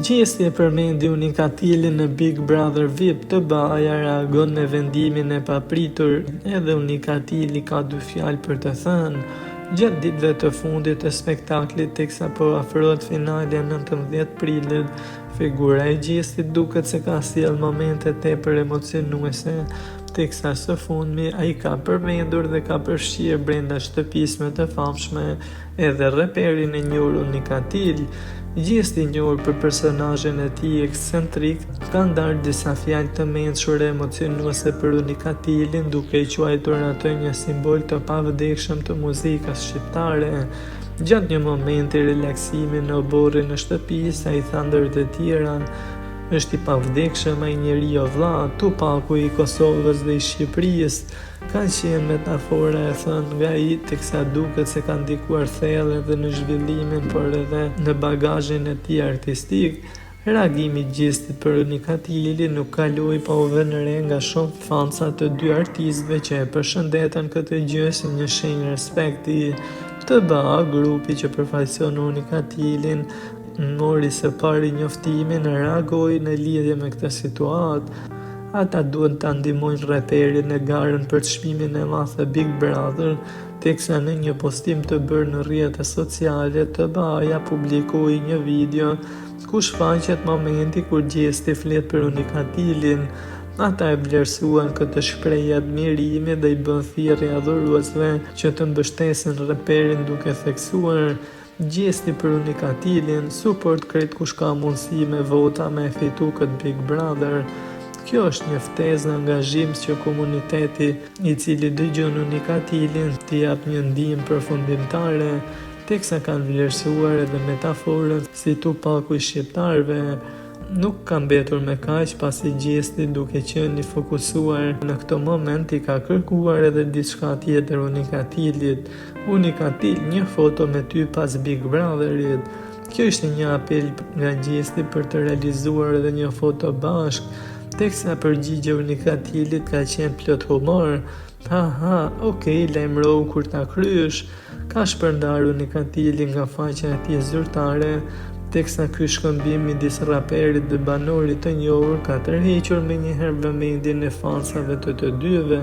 Gjesti e përmendi Unikatilin në Big Brother VIP, TBA-ja reagon me vendimin e papritur, edhe Unikatili ka 2 fjalë për të thënë. Gjatë ditëve të fundit të spektaklit, teksa po afrohet finalja 19 prillit, figura e Gjestit duket se ka sjellë momente tepër emocionuese, teksa së fundmi ai ka përmendur dhe ka përfshirë brenda shtëpisë më të famshme edhe reperin e njohur Unikatil. Gjesti i njohur për personazhin e tij ekscentrik ka ndarë disa fjalë të mençure emocionuese për Unikatilin, duke i quajtur atë një simbol të pavdekshëm të muzikës shqiptare. Gjatë një momenti relaksimi në oborrin e shtëpisë, ai tha ndër të tjera: "Është i pavdekshëm ai njeriu vlla, Tupaku i Kosovës dhe i Shqipërisë." Ka qenë metafora e thënë nga ai, teksa duket se ka ndikuar thellë edhe në zhvillimin, por edhe në bagazhin e tij artistik. Reagimi i Gjestit për Unikatilin nuk kaloi pa u vënë re nga shumë fansa të 2 artistëve që e përshëndetën këtë gjë si një shenjë respekti. TBA, grupi që përfaqëson Unikatilin, mori së pari njoftimin e reagoi në lidhje me këtë situatë. Ata duhet ta ndihmojnë reperin në garën për çmimin e madh të Big Brother, teksa në një postim të bërë në rrjetet sociale, TBA-ja publikoi një video ku shfaqet momenti kur Gjesti flet për Unikatilin. Ata e vlerësuan këtë shprehje admirimi dhe i bën thirrje adhuruesve që të mbështesin reperin, duke theksuar: "Gjesti për Unikatilin, suport krejt kush ka mundësi me vota me fitu këtë Big Brother." Kjo është një ftesë angazhim që komuniteti i cili dëgjon Unikatilin t'i jap një ndihmë përfundimtare, teksa kanë vlerësuar edhe metaforën si Tupaku i shqiptarëve. Nuk ka mbetur me kaq, pasi Gjesti, duke qenë i fokusuar në këtë moment, i ka kërkuar edhe diçka tjetër Unikatilit: "Unikatil, një foto me ty pas Big Brotherit." Kjo ishte një apel nga Gjesti për të realizuar edhe një foto bashkë, teksa përgjigja Unikatilit ka qenë plot humor: "Ha, okej, lajmërohu kur ta kryesh." Ka shpërndar Unikatili nga faqja e tij zyrtare, teksa ky shkëmbim midis raperit dhe banorit të njohur ka tërhequr menjëherë vëmendjen e fansave të dyve.